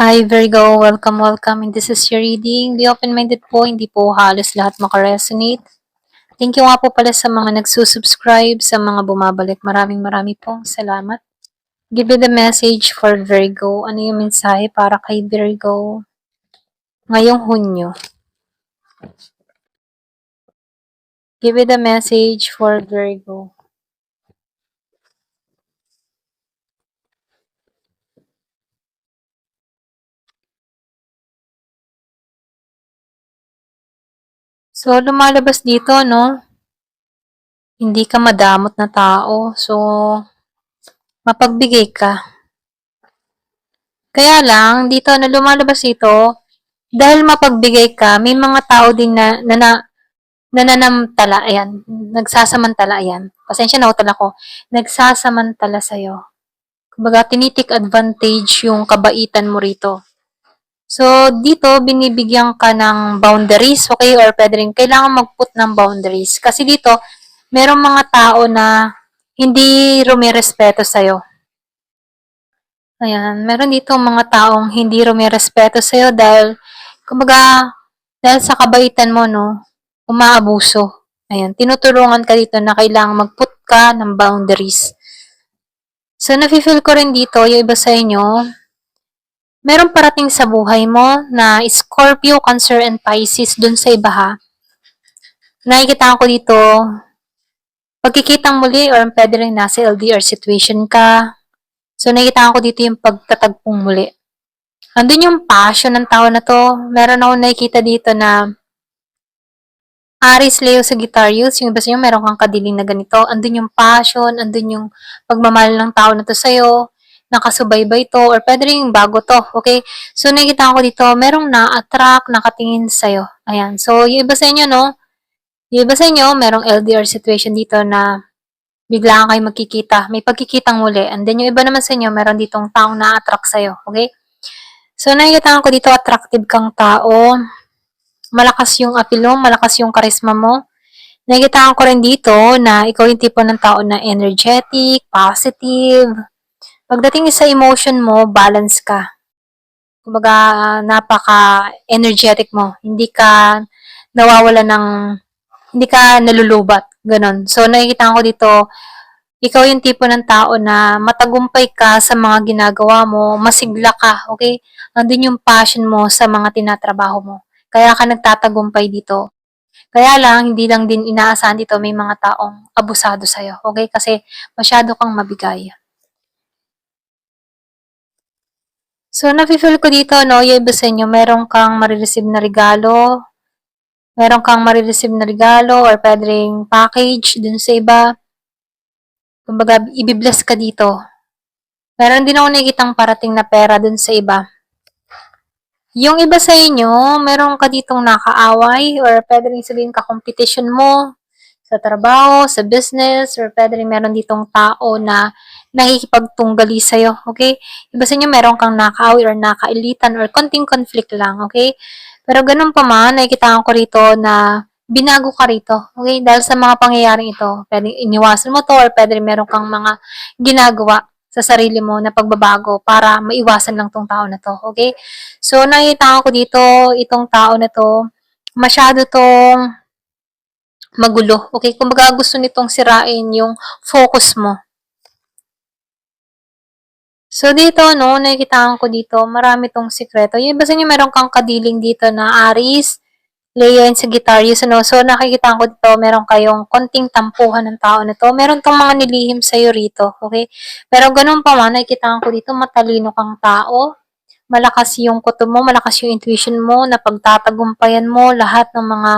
Hi Virgo, welcome. And this is your reading. Be open-minded po, hindi po halos lahat makaresonate. Thank you nga po pala sa mga nagsusubscribe, sa mga bumabalik. Maraming pong salamat. Give me the message for Virgo. Ano yung mensahe para kay Virgo ngayong Hunyo? Give me the message for Virgo. So, lumalabas dito, no? Hindi ka madamot na tao. So, mapagbigay ka. Kaya lang, dito na lumalabas ito, dahil mapagbigay ka, may mga tao din na nananamtala, ayan, nagsasamantala, ayan. Pasensya na utal ako. Nagsasamantala sa'yo. Kumbaga, tinitik advantage yung kabaitan mo rito. So, dito, binibigyan ka ng boundaries, okay? Or pwede rin, kailangan mag-put ng boundaries. Kasi dito, merong mga tao na hindi rumirespeto sa'yo. Ayan, meron dito mga taong hindi rumirespeto sa'yo dahil, kumbaga, dahil sa kabaitan mo, no, umaabuso. Ayan, tinutulungan ka dito na kailangan mag-put ka ng boundaries. So, nafe-feel ko rin dito, yung iba sa inyo, meron parating sa buhay mo na Scorpio, Cancer, and Pisces dun sa iba ha. Nakikita ko dito, pagkikitang muli or pwede rin nasa LDR situation ka. So, nakikita ko dito yung pagtatagpong muli. Andun yung passion ng tao na to. Meron akong nakikita dito na Aries, Leo, Sagittarius, yung iba sa inyo meron kang kadiling na ganito. Andun yung passion, andun yung pagmamahal ng tao na to sa'yo, nakasubaybay to, or pwede rin bago to, okay? So, nakikita ko dito, merong na-attract, nakatingin sa'yo. Ayan. So, yung iba sa inyo, no? Yung iba sa inyo, merong LDR situation dito na biglaan kayo magkikita. May pagkikitang muli. And then, yung iba naman sa inyo, meron ditong taong na-attract sa'yo, okay? So, nakikita ko dito, attractive kang tao. Malakas yung appeal mo, malakas yung charisma mo. Nakikita ko rin dito na ikaw yung tipo ng tao na energetic, positive. Pagdating sa emotion mo, balance ka. Kumbaga, napaka-energetic mo. Hindi ka nalulubat. Ganon. So, nakikita ko dito, ikaw yung tipo ng tao na matagumpay ka sa mga ginagawa mo, masigla ka, okay? Andun yung passion mo sa mga tinatrabaho mo. Kaya ka nagtatagumpay dito. Kaya lang, hindi lang din inaasahan dito may mga taong abusado sa'yo, okay? Kasi masyado kang mabigay. So, nafe-feel ko dito, no, yung iba sa inyo, meron kang marireceive na regalo, or pwede ring package dun sa iba. Kumbaga, ibibless ka dito. Meron din ako nakikitang parating na pera dun sa iba. Yung iba sa inyo, meron ka ditong nakaaway, or pwede rin sabihin ka-competition mo sa trabaho, sa business, or pwede rin meron ditong tao na nakikipagtunggali sa'yo, okay? Iba sa inyo, meron kang nakaaway or nakailitan or konting conflict lang, okay? Pero ganun pa man, nakikita ko rito na binago ka rito, okay? Dahil sa mga pangyayaring ito, pwede iniwasan mo to or pwede rin meron kang mga ginagawa sa sarili mo na pagbabago para maiwasan lang tong tao na to, okay? So, nakita ko dito, itong tao na to, masyado tong magulo, okay? Kumbaga gusto nitong sirain yung focus mo. So, dito, no, nakikita ko dito, marami tong sikreto. Yung iba sa inyo, meron kang kadiling dito na Aries, Leo, and Sagittarius, ano? So, nakikita ko dito, meron kayong konting tampuhan ng tao na to. Meron tong mga nilihim sa'yo rito, okay? Pero ganun pa man, nakikita ko dito, matalino kang tao. Malakas yung kutob mo, malakas yung intuition mo, na pagtatagumpayan mo lahat ng mga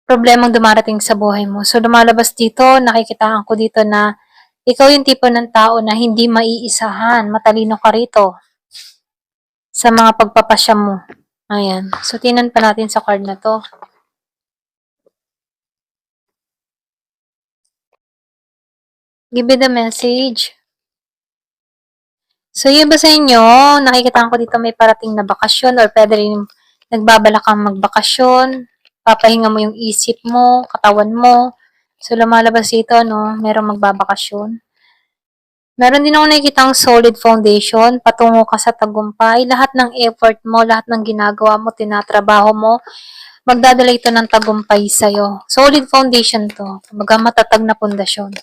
problemang dumarating sa buhay mo. So, lumalabas dito, nakikitaan ko dito na ikaw yung tipo ng tao na hindi maiisahan. Matalino ka rito sa mga pagpapasya mo. Ayan. So, tinan pa natin sa card na to. Give me the message. So, yung ba sa inyo, nakikita ko dito may parating na bakasyon or pwede rin nagbabala kang magbakasyon. Papahinga mo yung isip mo, katawan mo. So, lumalabas dito, no, merong magbabakasyon. Meron din ako nakikitang solid foundation, patungo ka sa tagumpay. Lahat ng effort mo, lahat ng ginagawa mo, tinatrabaho mo, magdadala ito ng tagumpay sa'yo. Solid foundation to. Kumbaga matatag na pundasyon.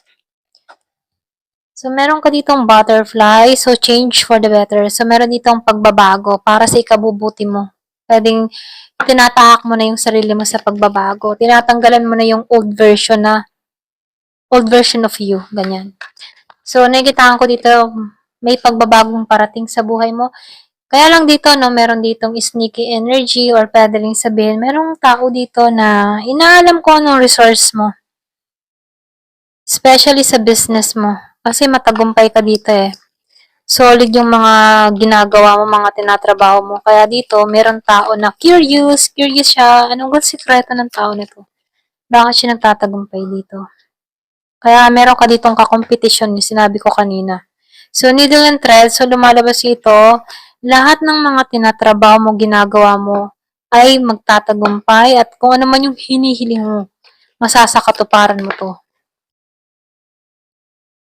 So, meron ka ditong butterfly. So, change for the better. So, meron ditong pagbabago para sa ikabubuti mo. Pwedeng tinatahak mo na yung sarili mo sa pagbabago. Tinatanggalan mo na yung old version of you. Ganyan. So, nakikitaan ko dito, may pagbabagong parating sa buhay mo. Kaya lang dito, no, meron ditong sneaky energy or pwede rin sabihin, merong tao dito na inaalam ko anong resource mo. Especially sa business mo. Kasi matagumpay ka dito eh. Solid yung mga ginagawa mo, mga tinatrabaho mo. Kaya dito, meron tao na curious siya. Anong sikreto ng tao nito? Bakit siya nagtatagumpay dito? Kaya meron ka ditong kakompetisyon, yung sinabi ko kanina. So, needle and thread, so lumalabas ito, lahat ng mga tinatrabaho mo, ginagawa mo, ay magtatagumpay at kung ano man yung hinihiling mo, masasakatuparan mo to.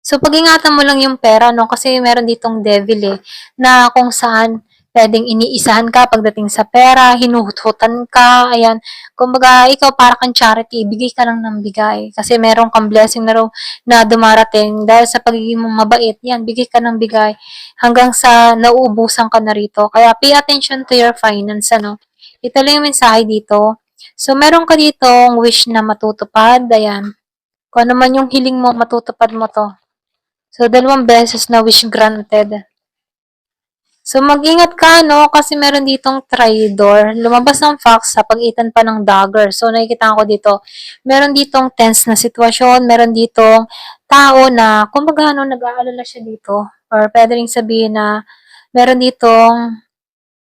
So, pag-ingatan mo lang yung pera, no? Kasi meron ditong devil eh, na kung saan pwedeng iniisahan ka pagdating sa pera, hinuhut-hutan ka, ayan. Kumbaga, ikaw para kang charity, bigay ka lang ng bigay. Kasi meron kang blessing na raw na dumarating dahil sa pagiging mong mabait, yan, bigay ka ng bigay hanggang sa nauubusan ka na rito. Kaya pay attention to your finance, ano. Ito lang yung mensahe dito. So, meron ka ditong wish na matutupad, ayan. Kung ano man yung hiling mo, matutupad mo to. So, 2 beses na wish granted. So, mag-ingat ka, no? Kasi meron ditong traitor. Lumabas ng fox sa pagitan pa ng dagger. So, nakikita ko dito, meron ditong tense na sitwasyon, meron ditong tao na, kumbaga, no, nag-aalala siya dito. Or pwede rin sabihin na, meron ditong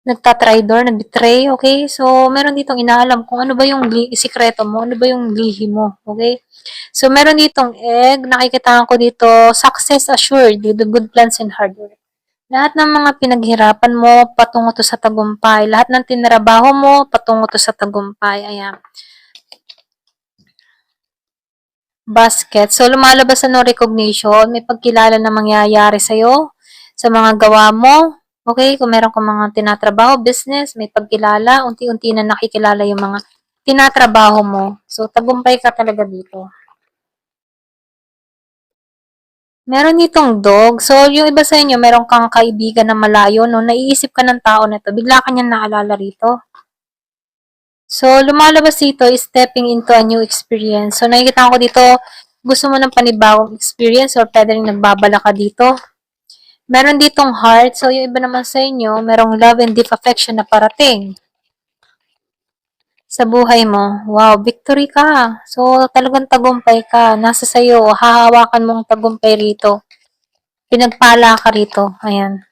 nagtatraidor, nag-betray, okay? So, meron ditong inaalam kung ano ba yung sikreto mo, ano ba yung lihi mo, okay? So, meron ditong egg, nakikita ko dito, success assured with the good plans and hard work. Lahat ng mga pinaghirapan mo, patungo to sa tagumpay. Lahat ng tinrabaho mo, patungo to sa tagumpay. Ayan. Basket. So, lumalabas na no recognition, may pagkilala na mangyayari sa'yo, sa mga gawa mo. Okay, kung meron kang mga tinatrabaho, business, may pagkilala, unti-unti na nakikilala yung mga tinatrabaho mo. So, tagumpay ka talaga dito. Meron ditong dog. So, yung iba sa inyo, meron kang kaibigan na malayo, no? Naiisip ka ng tao na to, bigla ka niyang naalala rito. So, lumalabas dito, stepping into a new experience. So, nakikita ko dito, gusto mo ng panibagong experience or pwede rin nagbabala ka dito. Meron ditong heart. So, yung iba naman sa inyo, merong love and deep affection na parating sa buhay mo. Wow, victory ka. So, talagang tagumpay ka. Nasa sayo, hahawakan mong tagumpay rito. Pinagpala ka rito. Ayan.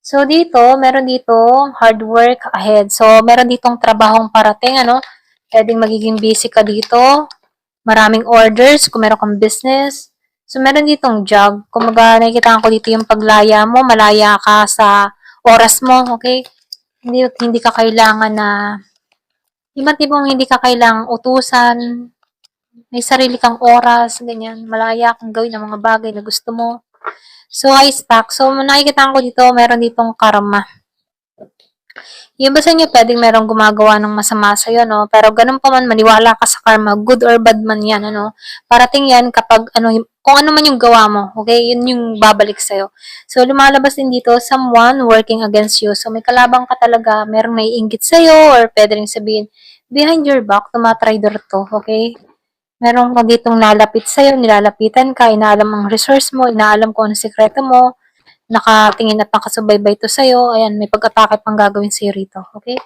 So, dito, meron dito hard work ahead. So, meron ditong trabahong parating, ano? Pwedeng magiging busy ka dito. Maraming orders kung meron kang business. So, meron ditong job. Kung nakikita ko dito yung paglaya mo, malaya ka sa oras mo, okay? Hindi ka kailangan na, iba't ibang hindi ka kailangang utusan, may sarili kang oras, ganyan, malaya kang gawin ang mga bagay na gusto mo. So, high stock. So, nakikita ko dito, meron ditong karma. Yung ba sa inyo, pwedeng merong gumagawa ng masama sa'yo, no? Pero ganun pa man, maniwala ka sa karma, good or bad man yan, ano? Parating yan kapag, ano, kung ano man yung gawa mo, okay? Yun yung babalik sa'yo. So, lumalabas din dito, someone working against you. So, may kalabang ka talaga, merong naiinggit sa'yo, or pwede rin sabihin, behind your back, tumatraidor to, okay? Meron ka ditong nalapit sa'yo, nilalapitan ka, inaalam ang resource mo, inaalam kung ano sikreto mo, nakatingin at nakasubaybay to sa'yo, ayan, may pag-atake pang gagawin sa'yo rito, okay?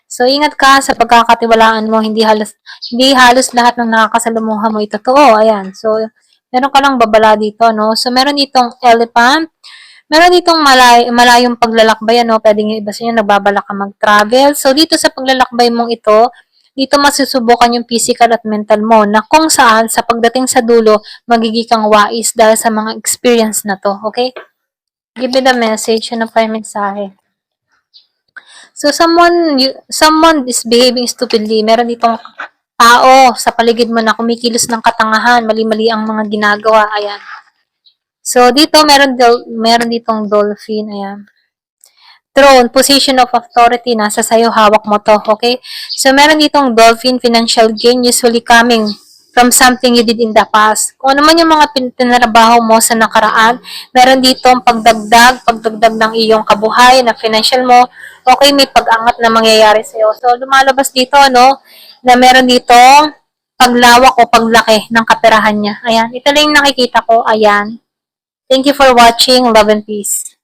So, ingat ka sa pagkakatiwalaan mo, hindi halos lahat ng nakakasalamuha mo ito totoo, ayan. So, meron ka lang babala dito, no? So, meron ditong elephant, meron ditong malayong paglalakbay, no? Pwedeng iba sa inyo, nagbabala ka mag-travel. So, dito sa paglalakbay mong ito, dito masusubukan yung physical at mental mo na kung saan sa pagdating sa dulo, magiging kang wais dahil sa mga experience na to, okay? Give me the message, yun ang pa yung mensahe. So, someone is behaving stupidly. Meron ditong tao sa paligid mo na kumikilos ng katangahan, mali-mali ang mga ginagawa. Ayan. So, dito, meron ditong dolphin. Ayan. Throne, position of authority, nasa sayo, hawak mo to, okay? So, meron ditong dolphin, financial gain, usually coming from something you did in the past. Kung ano man yung mga pinarabaho mo sa nakaraan, meron ditong pagdagdag ng iyong kabuhay, na financial mo, okay, may pag-angat na mangyayari sa'yo. So, lumalabas dito, no, na meron ditong paglawak o paglaki ng kaperahan niya. Ayan, ito lang yung nakikita ko. Ayan. Thank you for watching. Love and peace.